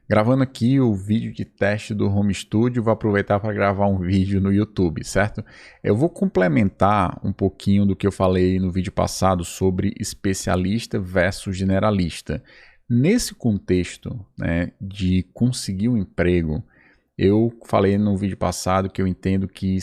Gravando aqui o vídeo de teste do Home Studio, vou aproveitar para gravar um vídeo no YouTube, certo? Eu vou complementar um pouquinho do que eu falei no vídeo passado sobre especialista versus generalista. Nesse contexto, né, de conseguir um emprego, eu falei no vídeo passado que eu entendo que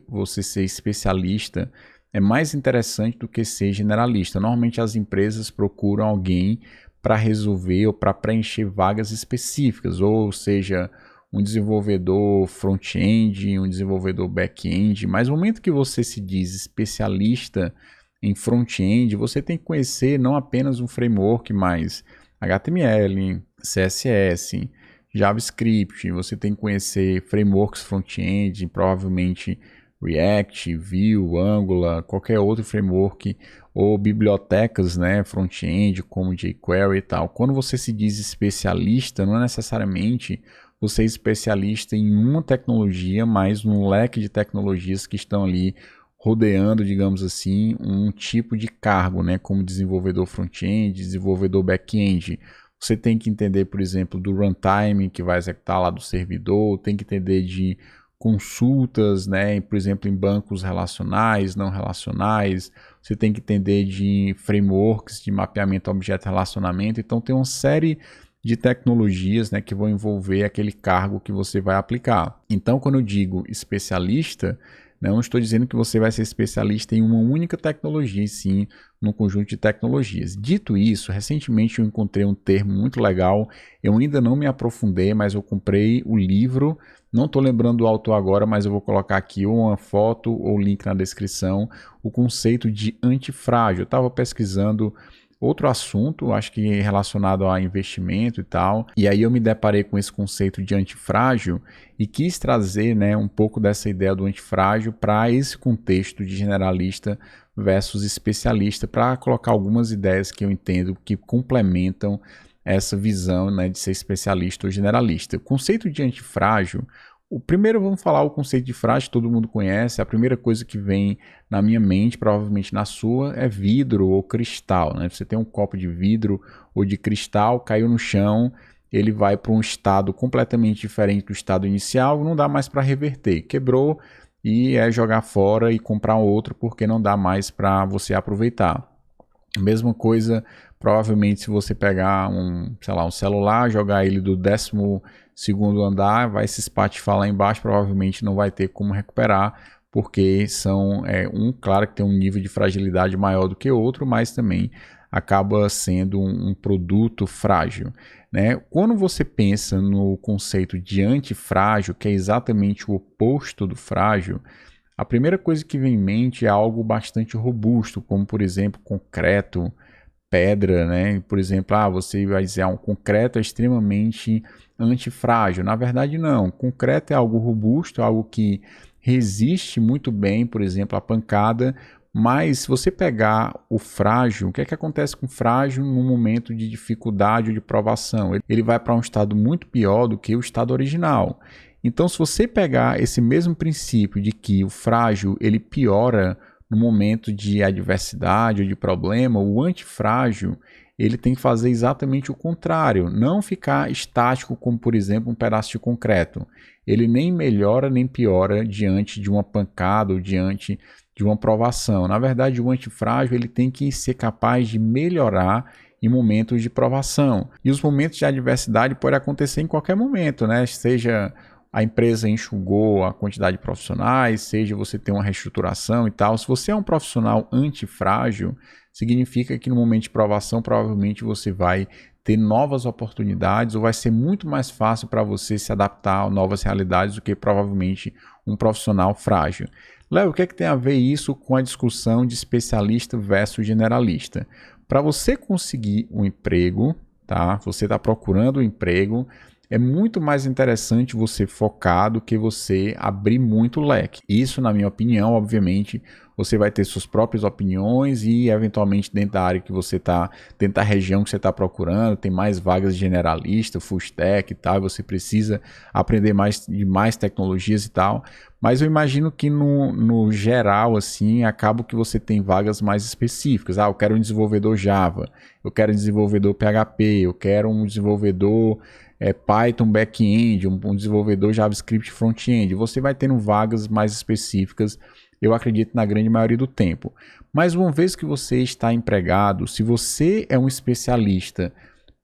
você ser especialista é mais interessante do que ser generalista. Normalmente as empresas procuram alguém para resolver ou para preencher vagas específicas, ou seja, um desenvolvedor front-end, um desenvolvedor back-end, mas no momento que você se diz especialista em front-end, você tem que conhecer não apenas um framework, mas HTML, CSS, JavaScript, você tem que conhecer frameworks front-end, provavelmente React, Vue, Angular, qualquer outro framework ou bibliotecas, né, front-end como jQuery e tal. Quando você se diz especialista, não é necessariamente você é especialista em uma tecnologia, mas num leque de tecnologias que estão ali rodeando, digamos assim, um tipo de cargo, né, como desenvolvedor front-end, desenvolvedor back-end. Você tem que entender, por exemplo, do runtime que vai executar lá do servidor, tem que entender de consultas, né, por exemplo, em bancos relacionais, não relacionais, você tem que entender de frameworks de mapeamento objeto-relacionamento, então tem uma série de tecnologias, né, que vão envolver aquele cargo que você vai aplicar. Então, quando eu digo especialista, não estou dizendo que você vai ser especialista em uma única tecnologia, e sim num conjunto de tecnologias. Dito isso, recentemente eu encontrei um termo muito legal, eu ainda não me aprofundei, mas eu comprei o livro, não estou lembrando do autor agora, mas eu vou colocar aqui uma foto ou link na descrição, o conceito de antifrágil. Eu estava pesquisando outro assunto, acho que relacionado a investimento e tal, e aí eu me deparei com esse conceito de antifrágil e quis trazer, né, um pouco dessa ideia do antifrágil para esse contexto de generalista versus especialista, para colocar algumas ideias que eu entendo que complementam essa visão, né, de ser especialista ou generalista. O conceito de antifrágil, o primeiro vamos falar o conceito de frágil, todo mundo conhece, a primeira coisa que vem na minha mente, provavelmente na sua, é vidro ou cristal, né? Você tem um copo de vidro ou de cristal, caiu no chão, ele vai para um estado completamente diferente do estado inicial, não dá mais para reverter, quebrou e é jogar fora e comprar outro porque não dá mais para você aproveitar. Mesma coisa, provavelmente se você pegar sei lá, um celular, jogar ele do 12º andar, vai se espatifar lá embaixo, provavelmente não vai ter como recuperar, porque claro que tem um nível de fragilidade maior do que outro, mas também acaba sendo um produto frágil, né? Quando você pensa no conceito de antifrágil, que é exatamente o oposto do frágil, a primeira coisa que vem em mente é algo bastante robusto, como por exemplo concreto, pedra, né? Por exemplo, você vai dizer um concreto é extremamente antifrágil. Na verdade, não. Concreto é algo robusto, algo que resiste muito bem, por exemplo, à pancada. Mas se você pegar o frágil, o que é que acontece com o frágil no momento de dificuldade ou de provação? Ele vai para um estado muito pior do que o estado original. Então, se você pegar esse mesmo princípio de que o frágil ele piora no momento de adversidade ou de problema, o antifrágil ele tem que fazer exatamente o contrário, não ficar estático como, por exemplo, um pedaço de concreto. Ele nem melhora nem piora diante de uma pancada ou diante de uma provação. Na verdade, o antifrágil ele tem que ser capaz de melhorar em momentos de provação. E os momentos de adversidade podem acontecer em qualquer momento, né? Seja a empresa enxugou a quantidade de profissionais, seja você tem uma reestruturação e tal. Se você é um profissional antifrágil, significa que no momento de provação provavelmente você vai ter novas oportunidades ou vai ser muito mais fácil para você se adaptar a novas realidades do que provavelmente um profissional frágil. Léo, o que é que tem a ver isso com a discussão de especialista versus generalista? Para você conseguir um emprego, tá? Você está procurando um emprego, é muito mais interessante você focar do que você abrir muito leque. Isso, na minha opinião, obviamente, você vai ter suas próprias opiniões e, eventualmente, dentro da área que você está, dentro da região que você está procurando, tem mais vagas de generalista, full stack e tal, você precisa aprender mais tecnologias e tal. Mas eu imagino que no geral, assim, acaba que você tem vagas mais específicas. Eu quero um desenvolvedor Java, eu quero um desenvolvedor PHP, eu quero um desenvolvedor Python back-end, um desenvolvedor JavaScript front-end. Você vai tendo vagas mais específicas, eu acredito, na grande maioria do tempo. Mas uma vez que você está empregado, se você é um especialista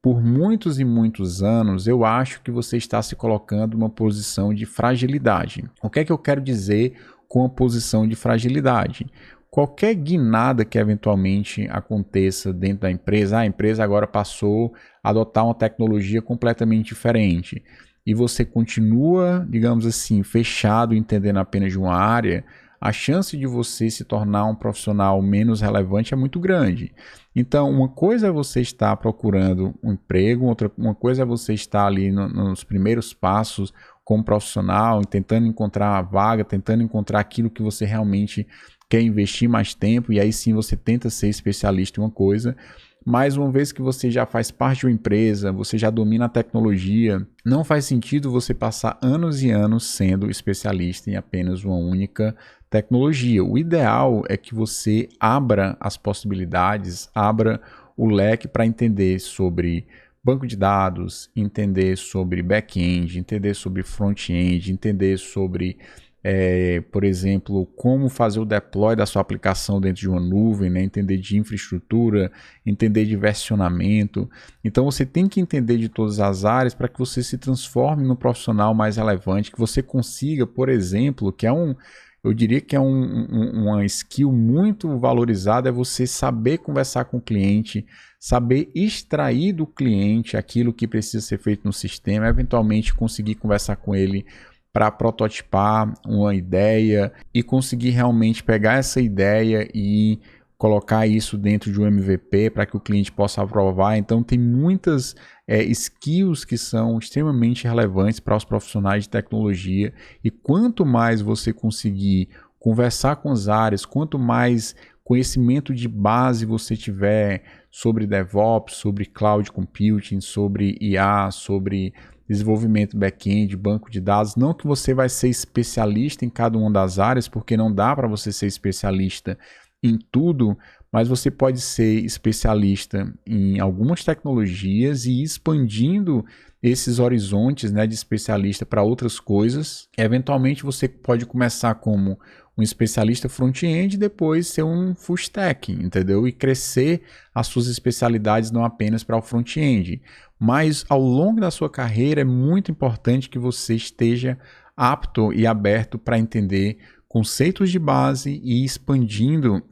por muitos e muitos anos, eu acho que você está se colocando numa posição de fragilidade. O que é que eu quero dizer com a posição de fragilidade? Qualquer guinada que eventualmente aconteça dentro da empresa, a empresa agora passou a adotar uma tecnologia completamente diferente e você continua, digamos assim, fechado, entendendo apenas de uma área, a chance de você se tornar um profissional menos relevante é muito grande. Então, uma coisa é você estar procurando um emprego, uma coisa é você estar ali nos primeiros passos como profissional, tentando encontrar a vaga, tentando encontrar aquilo que você realmente quer investir mais tempo, e aí sim você tenta ser especialista em uma coisa. Mas uma vez que você já faz parte de uma empresa, você já domina a tecnologia, não faz sentido você passar anos e anos sendo especialista em apenas uma única tecnologia. O ideal é que você abra as possibilidades, abra o leque para entender sobre banco de dados, entender sobre back-end, entender sobre front-end, entender sobre por exemplo, como fazer o deploy da sua aplicação dentro de uma nuvem, né? Entender de infraestrutura, entender de versionamento. Então você tem que entender de todas as áreas para que você se transforme num profissional mais relevante, que você consiga, por exemplo, eu diria que é uma skill muito valorizada, é você saber conversar com o cliente, saber extrair do cliente aquilo que precisa ser feito no sistema, eventualmente conseguir conversar com ele para prototipar uma ideia e conseguir realmente pegar essa ideia e colocar isso dentro de um MVP para que o cliente possa aprovar. Então tem muitas skills que são extremamente relevantes para os profissionais de tecnologia, e quanto mais você conseguir conversar com as áreas, quanto mais conhecimento de base você tiver sobre DevOps, sobre Cloud Computing, sobre IA, sobre desenvolvimento back-end, banco de dados, não que você vai ser especialista em cada uma das áreas, porque não dá para você ser especialista em tudo, mas você pode ser especialista em algumas tecnologias e ir expandindo esses horizontes, né, de especialista para outras coisas. Eventualmente você pode começar como um especialista front-end e depois ser um full stack, entendeu? E crescer as suas especialidades não apenas para o front-end. Mas ao longo da sua carreira é muito importante que você esteja apto e aberto para entender conceitos de base e expandindo,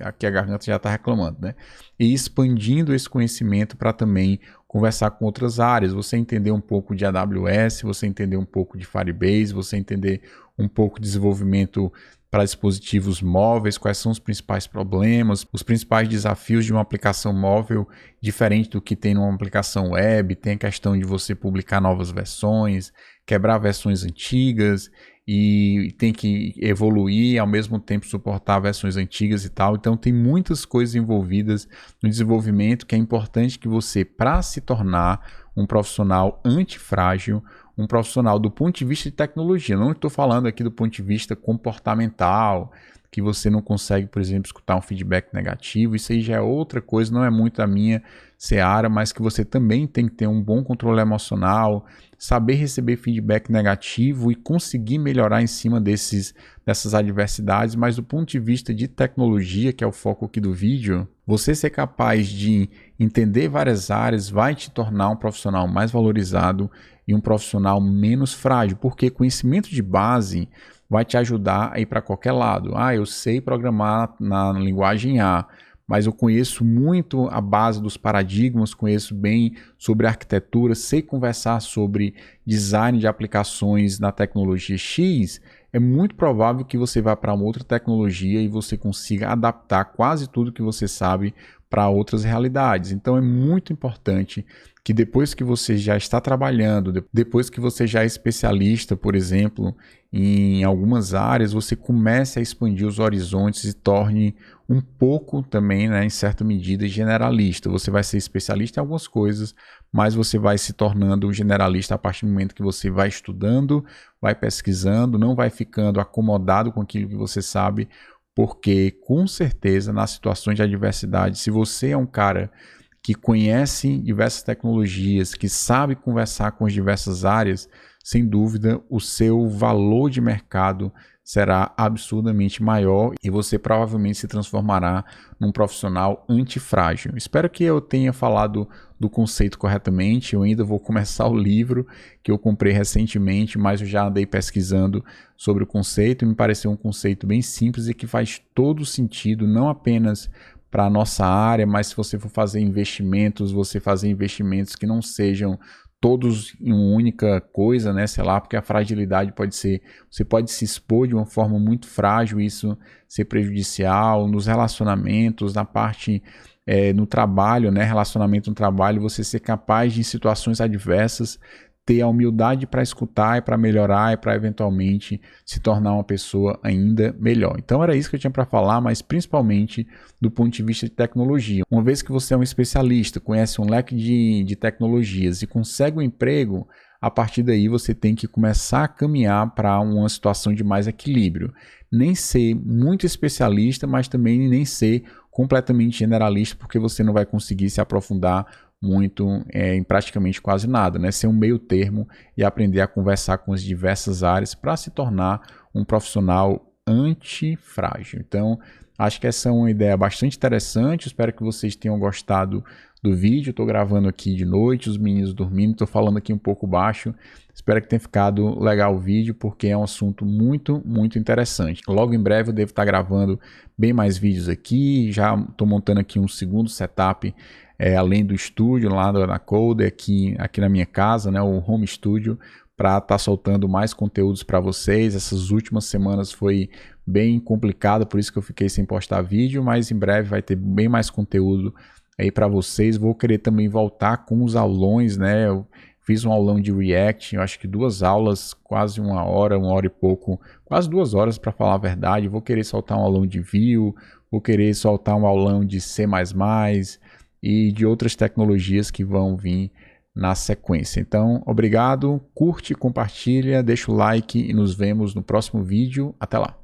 aqui a garganta já está reclamando, né? E expandindo esse conhecimento para também conversar com outras áreas, você entender um pouco de AWS, você entender um pouco de Firebase, você entender um pouco de desenvolvimento para dispositivos móveis, quais são os principais problemas, os principais desafios de uma aplicação móvel diferente do que tem numa aplicação web. Tem a questão de você publicar novas versões, quebrar versões antigas e tem que evoluir, ao mesmo tempo suportar versões antigas e tal. Então tem muitas coisas envolvidas no desenvolvimento que é importante que você, para se tornar um profissional antifrágil, um profissional do ponto de vista de tecnologia, não estou falando aqui do ponto de vista comportamental, que você não consegue, por exemplo, escutar um feedback negativo, isso aí já é outra coisa, não é muito a minha seara, mas que você também tem que ter um bom controle emocional, saber receber feedback negativo e conseguir melhorar em cima dessas adversidades. Mas do ponto de vista de tecnologia, que é o foco aqui do vídeo, você ser capaz de entender várias áreas vai te tornar um profissional mais valorizado e um profissional menos frágil, porque conhecimento de base vai te ajudar a ir para qualquer lado. Eu sei programar na linguagem A, mas eu conheço muito a base dos paradigmas, conheço bem sobre arquitetura, sei conversar sobre design de aplicações na tecnologia X. É muito provável que você vá para uma outra tecnologia e você consiga adaptar quase tudo que você sabe para outras realidades. Então é muito importante que depois que você já está trabalhando, depois que você já é especialista, por exemplo, em algumas áreas, você comece a expandir os horizontes e torne um pouco também, né, em certa medida, generalista. Você vai ser especialista em algumas coisas, mas você vai se tornando generalista a partir do momento que você vai estudando, vai pesquisando, não vai ficando acomodado com aquilo que você sabe, porque com certeza nas situações de adversidade, se você é um cara que conhece diversas tecnologias, que sabe conversar com as diversas áreas, sem dúvida o seu valor de mercado será absurdamente maior e você provavelmente se transformará num profissional antifrágil. Espero que eu tenha falado do conceito corretamente. Eu ainda vou começar o livro que eu comprei recentemente, mas eu já andei pesquisando sobre o conceito e me pareceu um conceito bem simples e que faz todo sentido, não apenas para a nossa área, mas se você for fazer investimentos, você fazer investimentos que não sejam todos em uma única coisa, né? Sei lá, porque a fragilidade pode ser, você pode se expor de uma forma muito frágil, isso ser prejudicial nos relacionamentos, na parte no trabalho, né? Relacionamento no trabalho, você ser capaz de em situações adversas ter a humildade para escutar e para melhorar e para eventualmente se tornar uma pessoa ainda melhor. Então era isso que eu tinha para falar, mas principalmente do ponto de vista de tecnologia. Uma vez que você é um especialista, conhece um leque de tecnologias e consegue um emprego, a partir daí você tem que começar a caminhar para uma situação de mais equilíbrio. Nem ser muito especialista, mas também nem ser completamente generalista, porque você não vai conseguir se aprofundar muito em praticamente quase nada, né? Ser um meio termo e aprender a conversar com as diversas áreas para se tornar um profissional antifrágil. Então, acho que essa é uma ideia bastante interessante. Espero que vocês tenham gostado do vídeo. Estou gravando aqui de noite, os meninos dormindo, estou falando aqui um pouco baixo. Espero que tenha ficado legal o vídeo, porque é um assunto muito, muito interessante. Logo em breve eu devo estar gravando bem mais vídeos aqui. Já estou montando aqui um segundo setup, além do estúdio lá na Coder, aqui na minha casa, né, o home studio, para estar soltando mais conteúdos para vocês. Essas últimas semanas foi bem complicado, por isso que eu fiquei sem postar vídeo, mas em breve vai ter bem mais conteúdo aí para vocês. Vou querer também voltar com os aulões, né? Eu fiz um aulão de React, eu acho que 2 aulas, quase 1 hora e pouco, quase 2 horas para falar a verdade. Vou querer soltar um aulão de Vue, vou querer soltar um aulão de C++ e de outras tecnologias que vão vir na sequência. Então, obrigado, curte, compartilha, deixa o like e nos vemos no próximo vídeo. Até lá!